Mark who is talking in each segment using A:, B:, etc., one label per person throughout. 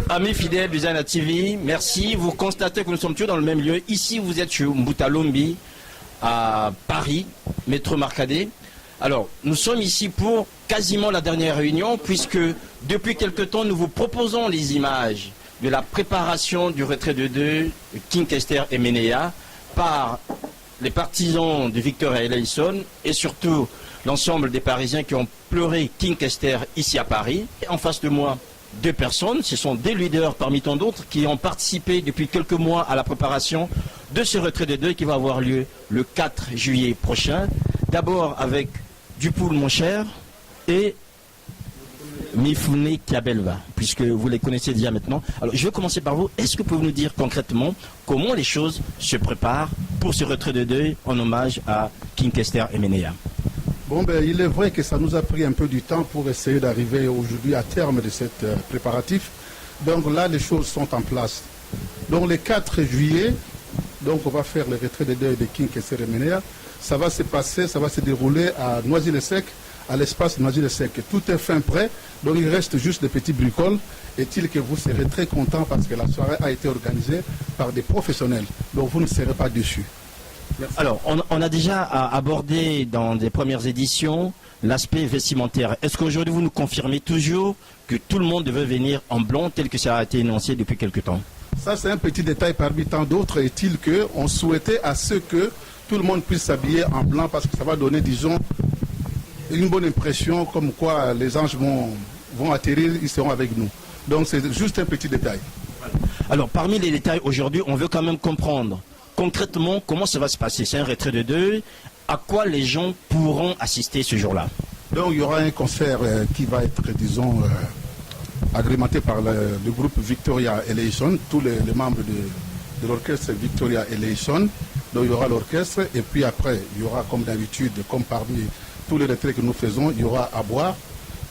A: Amis fidèles du Zana TV, merci. Vous constatez que nous sommes toujours dans le même lieu. Ici, vous êtes chez Mbutalombi, à Paris, métro Marcadet. Alors, nous sommes ici pour quasiment la dernière réunion, puisque depuis quelque temps, nous vous proposons les images de la préparation du retrait de deux, King Kester et Menea, par les partisans de Victor Eleison et surtout l'ensemble des Parisiens qui ont pleuré King Kester ici à Paris. En face de moi, deux personnes, ce sont des leaders parmi tant d'autres qui ont participé depuis quelques mois à la préparation de ce retrait de deux qui va avoir lieu le 4 juillet prochain. D'abord avec Dupoul mon cher et Mifune Kiabelva, puisque vous les connaissez déjà maintenant. Alors je vais commencer par vous. Est-ce que vous pouvez nous dire concrètement comment les choses se préparent pour ce retrait de deuil en hommage à King Kester et Menea?
B: Bon, ben, il est vrai que ça nous a pris un peu du temps pour essayer d'arriver aujourd'hui à terme de cet préparatif. Donc là, les choses sont en place. Donc le 4 juillet, donc on va faire le retrait de deuil de King Kester et Menea. Ça va se passer, ça va se dérouler à Noisy-le-Sec, à l'espace Noisy-le-Sec. Tout est fin prêt, donc il reste juste des petits bricoles. Est-il que vous serez très contents parce que la soirée a été organisée par des professionnels. Donc vous ne serez pas déçus. Merci.
A: Alors, on a déjà abordé dans des premières éditions l'aspect vestimentaire. Est-ce qu'aujourd'hui vous nous confirmez toujours que tout le monde devait venir en blanc tel que ça a été énoncé depuis quelque temps?
B: Ça c'est un petit détail parmi tant d'autres. Est-il qu'on souhaitait à ce que tout le monde puisse s'habiller en blanc parce que ça va donner, disons, une bonne impression comme quoi les anges vont atterrir, ils seront avec nous. Donc c'est juste un petit détail.
A: Alors parmi les détails aujourd'hui, on veut quand même comprendre concrètement comment ça va se passer. C'est un retrait de deuil. À quoi les gens pourront assister ce jour-là?
B: Donc il y aura un concert qui va être, disons, agrémenté par le groupe Victoria Eleison, tous les membres de l'orchestre Victoria Eleison. Donc il y aura l'orchestre et puis après il y aura comme d'habitude, comme parmi tous les retraits que nous faisons, il y aura à boire,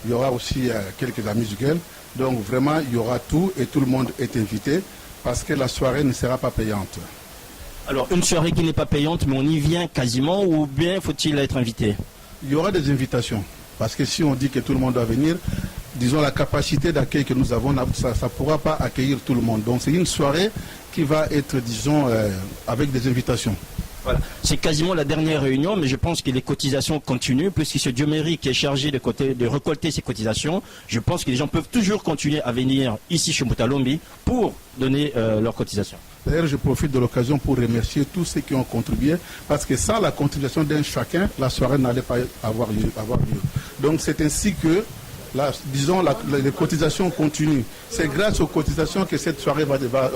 B: il y aura aussi quelques amuse-gueules. Donc vraiment il y aura tout et tout le monde est invité parce que la soirée ne sera pas payante.
A: Alors une soirée qui n'est pas payante mais on y vient quasiment ou bien faut-il être invité?
B: Il y aura des invitations parce que si on dit que tout le monde doit venir, disons la capacité d'accueil que nous avons, ça ne pourra pas accueillir tout le monde. Donc c'est une soirée qui va être, disons, avec des invitations.
A: Voilà. C'est quasiment la dernière réunion, mais je pense que les cotisations continuent, puisque c'est Dioméry qui est chargé de récolter ces cotisations. Je pense que les gens peuvent toujours continuer à venir ici chez Mbutalombi pour donner leurs cotisations.
B: D'ailleurs, je profite de l'occasion pour remercier tous ceux qui ont contribué, parce que sans la contribution d'un chacun, la soirée n'allait pas avoir lieu. Donc c'est ainsi que disons, les cotisations continuent. C'est grâce aux cotisations que cette soirée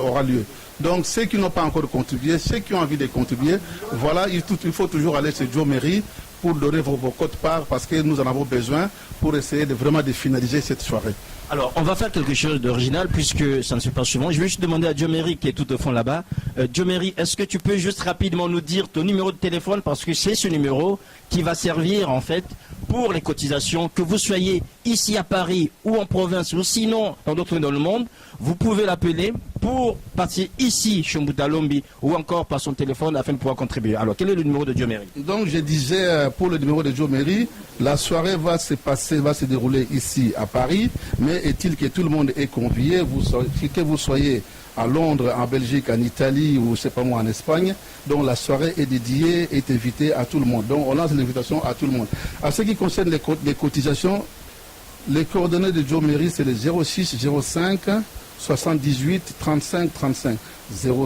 B: aura lieu. Donc, ceux qui n'ont pas encore contribué, ceux qui ont envie de contribuer, voilà, il faut toujours aller chez Dioméry pour donner vos quotes-parts parce que nous en avons besoin pour essayer vraiment de finaliser cette soirée.
A: Alors, on va faire quelque chose d'original puisque ça ne se passe souvent. Je vais juste demander à Dioméry qui est tout au fond là-bas. Dioméry, est-ce que tu peux juste rapidement nous dire ton numéro de téléphone parce que c'est ce numéro qui va servir en fait pour les cotisations, que vous soyez ici à Paris ou en province ou sinon dans d'autres dans le monde, vous pouvez l'appeler pour passer ici chez Mbutalombi ou encore par son téléphone afin de pouvoir contribuer. Alors, quel est le numéro de Dioméry?
B: Donc, je disais pour le numéro de Dioméry, la soirée va se dérouler ici à Paris, mais est-il que tout le monde est convié, que vous soyez à Londres, en Belgique, en Italie ou je sais pas moi en Espagne, donc la soirée est dédiée, est invitée à tout le monde. Donc on lance l'invitation à tout le monde. À ce qui concerne les cotisations, les coordonnées de Dioméry, c'est le 06 05 78 35 35.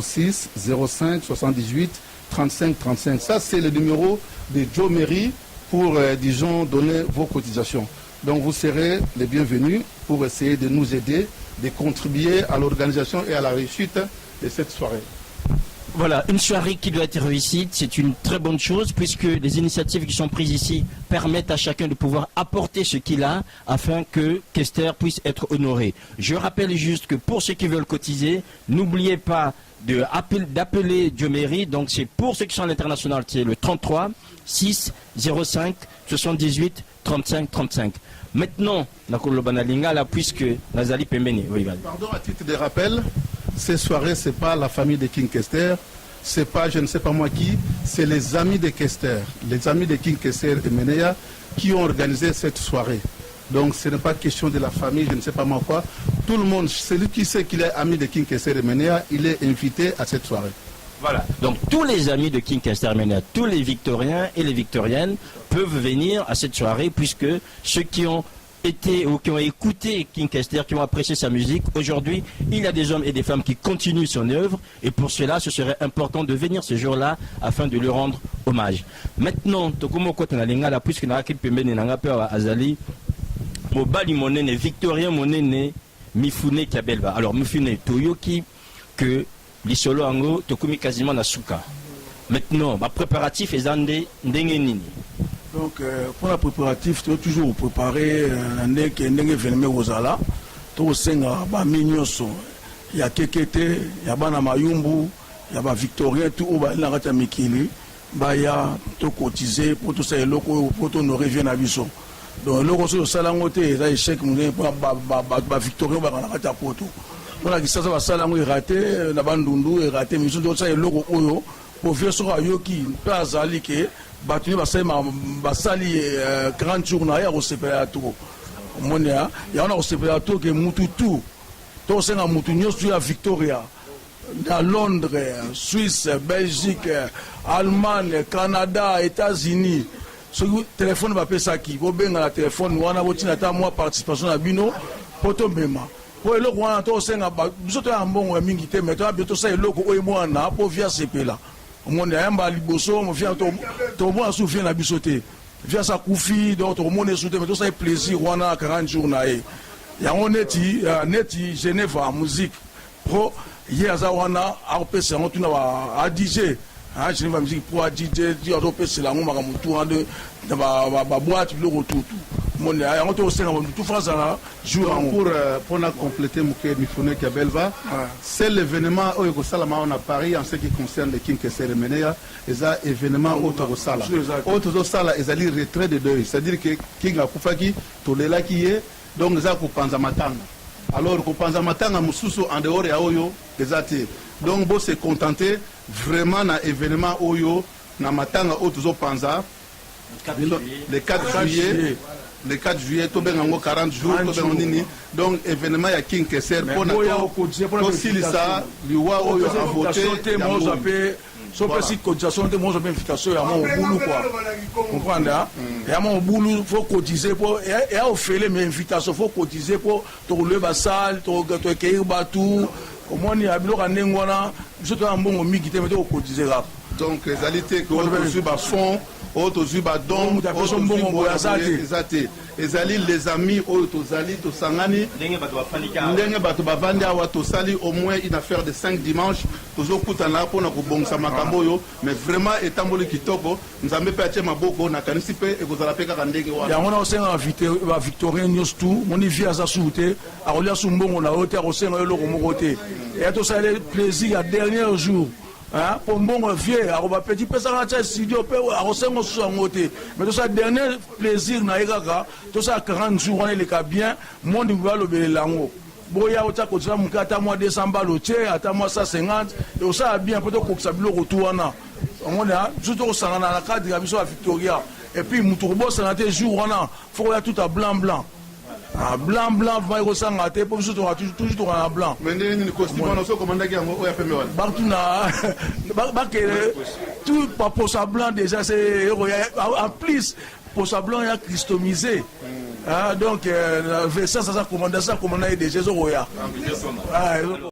B: 06 05 78 35 35. Ça, c'est le numéro de Dioméry pour, disons, donner vos cotisations. Donc vous serez les bienvenus pour essayer de nous aider, de contribuer à l'organisation et à la réussite de cette soirée.
A: Voilà, une soirée qui doit être réussite, c'est une très bonne chose puisque les initiatives qui sont prises ici permettent à chacun de pouvoir apporter ce qu'il a afin que Kester puisse être honoré. Je rappelle juste que pour ceux qui veulent cotiser, n'oubliez pas d'appeler Dioméry, donc c'est pour ceux qui sont à l'international, c'est le 33 6 05 78 35 35. Maintenant, la Kolobanalinga, là, puisque Nazali Pembeni.
B: Pardon, à titre de rappel, ces soirées, ce n'est pas la famille de King Kester, c'est pas je ne sais pas moi qui, c'est les amis de Kester, les amis de King Kester et Menea qui ont organisé cette soirée. Donc ce n'est pas question de la famille, je ne sais pas moi quoi. tout le monde, celui qui sait qu'il est ami de King Kester Menea, il est invité à cette soirée.
A: Voilà. Donc tous les amis de King Kester Menea, tous les Victoriens et les Victoriennes peuvent venir à cette soirée, puisque ceux qui ont été ou qui ont écouté King Kester, qui ont apprécié sa musique, aujourd'hui, il y a des hommes et des femmes qui continuent son œuvre, et pour cela, ce serait important de venir ce jour-là afin de lui rendre hommage. Maintenant, Tokomo Kotanalingala, puisque Narakil Pembene Nangapeur Azali, Mobali Monene, Victorien Monene, Mifune Kabelba. Alors, Mifune Toyoki, que l'isolo ango, Tokumi quasiment Nasuka. Maintenant, ma préparatif est Zande Ndengenini.
C: Donc, pour la préparatif, tu dois toujours préparer un événement aux ala. Tu dois minyoso. Il y a Kekete, il y a Bana Mayumbu, il y a Victorien, tout au bas, il y a Mikili. Il y a tout cotisé pour tout ça, pour tout nous revient à Bissot. Donc, le conseil de Salangote, il y a échec, pour Victorien, il y a Poto. On a dit ça, va Salango est raté, la Bandundu est raté, mais tout ça est logo Oyo, pour faire ce Yoki, pas Zalike. Batuni basali 40 jours na ya kosepela to monia ya ona kosepela to ke mutu tu to senga mutu nyosu ya Victoria na Londres, Suisse, Belgique, Allemagne, Canada, États-Unis. Ce téléphone va pesa ki bo benga la téléphone wana botina ta moi participation na bino poto mema po eloko wana to senga biso to ya mbongo ya mingi te mais to bientôt ça eloko oyo mwana po via sepela. On a un liboso, on vient au moins souffrir la bisoté. Via sa koufi, donc au monde est soutenu, mais tout ça est plaisir, on a 40 jours. Il y a un neti, Genève, musique. Pro, hier, on a RPC, on a DJ. Genève, musique pro, DJ, on a RPC, on a un boîte, le retour.
B: Pour compléter Mifune Kabelva, c'est l'événement au Salama à Paris en ce qui concerne le King Kester Menea, et ça événement au Sala. Au Sala, ils allaient retrait de deuil, c'est-à-dire que King Akufaki, tout le là qui est, donc ils ont Panzamatanga. Alors que Panzamatanga Moussou en dehors de Oyo, les athées. Donc bon se contenter vraiment d'un événement Oyo, na Matanga au Panza, le 4 juillet. Le 4 juillet, tout le monde 40 jours, donc événement à King Kester pour aussi ça, l'Iwa a voté.
C: Sauf que si cotisation de mon invitation, il y a mon boulot quoi. Comprendre hein? Il y a mon boulot, faut cotiser pour et à offrir mes invitations, faut cotiser pour rouler la salle, te accueillir bateau. Au moins il y a bien un nengwana, je dois un bon mi qui te met au cotiser là.
B: Donc les alités que on suit à fond. Donc, les amis, au moins une affaire de 5 dimanches. Mais vraiment, étant donné que nous avons fait ma beaucoup, nous avons fait et vous allez faire
C: on a aussi invité Victorien News tout, on y vient à sa souté, à relire son bon, on a hauteur au sein de l'Oromogoté. Et tout ça, le plaisir à dernier jour. Pour bon vieux, à va petit peu ça à studio, à recevoir son côté. Mais tout ça dernier plaisir na iraga, tout ça 40 jours on est les cas bien, monde va le bel lango. Boya ota ko ça mon kata moi 200 balles ata moi 150 et ça a bien peut-être que ça le retour na. On a surtout au sang na la cadre ya biso à Victoria et puis muturbo ça na te jour on a faut ya tout à blanc blanc. Blanc, blanc, va y ressentir, pour toujours en blanc.
B: Mais nous costume, on a commandé à
C: tout pour ça blanc déjà, c'est en plus, pour ça blanc, il y a customisé. Donc, ça, commandé déjà,